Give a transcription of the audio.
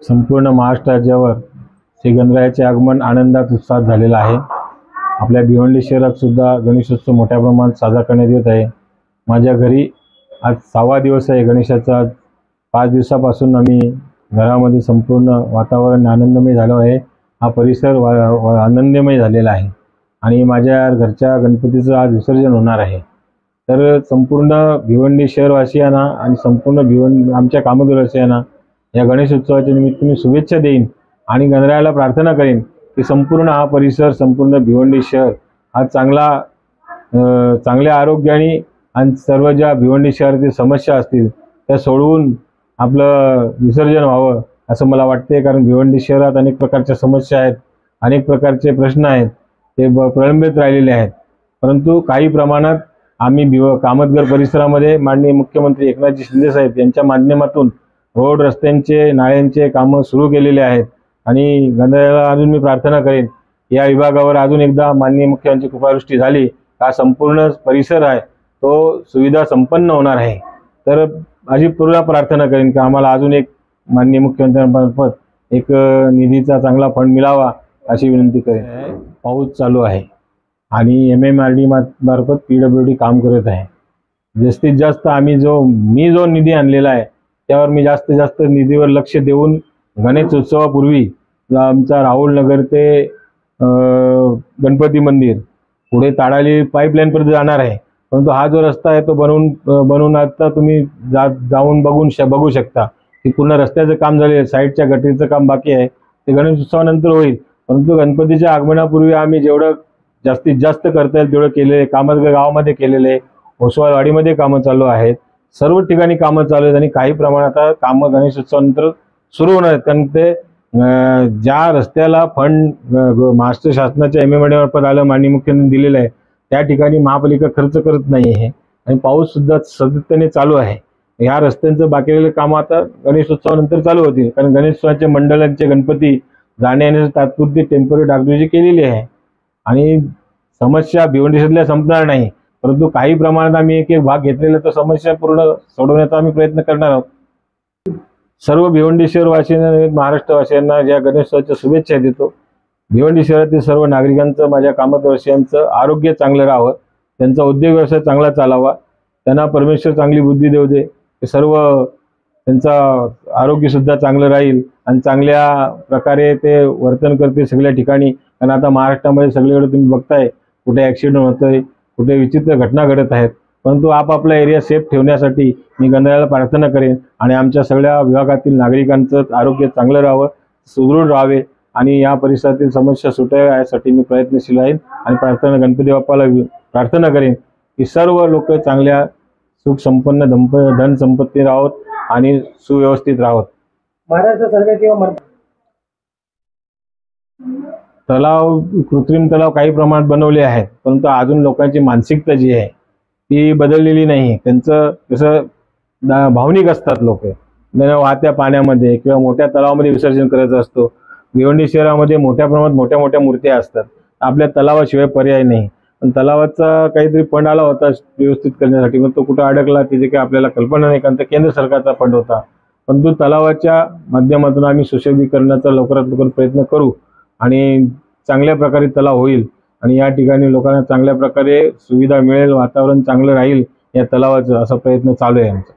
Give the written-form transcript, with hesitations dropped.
संपूर्ण महाराष्ट्र राज्यावर श्री गणरायाचे आगमन आनंदात उत्साहात झालेला आहे। आपल्या भिवंडी शहरात सुद्धा गणेशोत्सव मोठ्या प्रमाणात साजरा करण्यात येत आहे। माझ्या घरी आज 6वा दिवस आहे गणेशाचा। 5 दिवसापासून आम्ही घरामध्ये संपूर्ण वातावरण आनंदमय झालं आहे। हा परिसर आनंदमय झालेला आहे आणि माझ्या घरच्या गणपतीचं आज विसर्जन होणार आहे। तर संपूर्ण भिवंडी शहरवासियांना आणि संपूर्ण आमच्या कामगारवासियांना या गणेशोत्सवाच्या निमित्ताने शुभेच्छा देईन आणि गणरायाला प्रार्थना करेन की संपूर्ण हा परिसर, संपूर्ण भिवंडी शहर हा चांगल्या आरोग्याने आणि सर्व ज्या भिवंडी शहरातील समस्या असतील त्या सोडवून आपलं विसर्जन व्हावं असं मला वाटते। कारण भिवंडी शहरात अनेक प्रकारच्या समस्या आहेत, अनेक प्रकारचे प्रश्न आहेत, ते प्रलंबित राहिलेले आहेत। परंतु काही प्रमाणात आम्ही कामतगर परिसरामध्ये माननीय मुख्यमंत्री एकनाथजी शिंदे साहेब यांच्या माध्यमातून रोड, रस्त्यांचे, नाल्यांचे कामं सुरू केलेले आहेत आणि गणरायाला अजून मी प्रार्थना करेन या विभागावर अजून एकदा माननीय मुख्यमंत्री कृपादृष्टी झाली हा संपूर्ण परिसर आहे तो सुविधा संपन्न होणार आहे। तर माझी पूर्ण प्रार्थना करेन की आम्हाला अजून एक माननीय मुख्यमंत्र्यांमार्फत एक निधीचा चांगला फंड मिळावा अशी विनंती करेन। पाऊस चालू आहे आणि MMRD मार्फत PWD काम करत आहे। जास्तीत जास्त मी जो निधी आणलेला आहे त्यावर मी जास्तीत जास्त निधीवर लक्ष देऊन गणेश उत्सवापूर्वी आमचा राहुल नगर ते गणपती मंदिर पुढे ताडाली पाईपलाईनपर्यंत जाणार आहे। परंतु हा जो रस्ता आहे तो बनवून आता तुम्ही जाऊन बघू शकता की पूर्ण रस्त्याचं काम झाले आहे, साईडच्या गटरीचं काम बाकी आहे, ते गणेश उत्सवानंतर होईल। परंतु गणपतीच्या आगमनापूर्वी आम्ही जेवढं जास्तीत जास्त करता येईल तेवढं केले। कामतगर गावामध्ये केलेले, ओसवालवाडीमध्ये कामं चालू आहेत, सर्व ठिकाणी कामं चालू आहेत आणि काही प्रमाणात कामं गणेश उत्सवानंतर सुरू होणार आहेत। कारण ते ज्या रस्त्याला फंड महाराष्ट्र शासनाच्या MMRD मार्फत आलं, माननीय मुख्यमंत्र्यांनी दिलेलं आहे त्या ठिकाणी महापालिका खर्च करत नाही आहे आणि पाऊस सुद्धा सातत्याने चालू आहे। ह्या रस्त्यांचं बाकी कामं आता गणेशोत्सवानंतर चालू होतील। कारण गणेशोत्सवाच्या मंडळांचे गणपती जाण्या येण्याची तात्पुरती टेम्पररी डागडुजी केलेली आहे आणि समस्या भिवंडी शहरातल्या संपणार नाही। परंतु काही प्रमाणात आम्ही एक भाग घेतलेला तर समस्या पूर्ण सोडवण्याचा आम्ही प्रयत्न करणार आहोत। सर्व भिवंडी शहरवासियांना, महाराष्ट्रवासियांना ज्या गणेशोत्सवाच्या शुभेच्छा देतो। भिवंडी शहरातील सर्व नागरिकांचं, माझ्या कामतवर्षीयांचं आरोग्य चांगलं राहावं, त्यांचा उद्योग व्यवसाय चांगला चालावा, त्यांना परमेश्वर चांगली बुद्धी देऊ दे, सर्व त्यांचा आरोग्यसुद्धा चांगलं राहील आणि चांगल्या प्रकारे ते वर्तन करते सगळ्या ठिकाणी। कारण आता महाराष्ट्रामध्ये सगळीकडे तुम्ही बघताय कुठे ॲक्सिडेंट होत आहे, कुठे विचित्र घटना घडत आहेत। परंतु आपापला एरिया सेफ ठेवण्यासाठी मी गणरायाला प्रार्थना करेन आणि आमच्या सगळ्या विभागातील नागरिकांचं आरोग्य चांगलं राहावं, सुदृढ राहावे आणि या परिसरातील समस्या सुटाव्या यासाठी मी प्रयत्नशील आहे आणि गणपती बाप्पाला प्रार्थना करेन की सर्व लोक चांगल्या सुख संपन्न धन संपत्ती राहोत आणि सुव्यवस्थित राहोत। महाराष्ट्र सरकार किंवा तलाव, कृत्रिम तलाव काही प्रमाणात बनवले आहेत, परंतु अजून लोकांची मानसिकता जी आहे ती बदललेली नाही। त्यांचं कसं भावनिक असतात लोक, वाहत्या पाण्यामध्ये किंवा मोठ्या तलावामध्ये विसर्जन करायचं असतो। भिवंडी शहरामध्ये मोठ्या प्रमाणात मोठ्या मूर्त्या असतात, आपल्या तलावाशिवाय पर्याय नाही। पण तलावाचा काहीतरी फंड आला होता व्यवस्थित करण्यासाठी, पण तो कुठं अडकला त्याची काही आपल्याला कल्पना नाही, कारण केंद्र सरकारचा फंड होता। परंतु तलावाच्या माध्यमातून आम्ही सुशोभीकरणाचा लवकरात लवकर प्रयत्न करू आणि चांगल्या प्रकारे तलाव होईल आणि या ठिकाणी लोकांना चांगल्या प्रकारे सुविधा मिळेल, वातावरण चांगलं राहील या तलावाचं, असा प्रयत्न चालू आहे आमचा।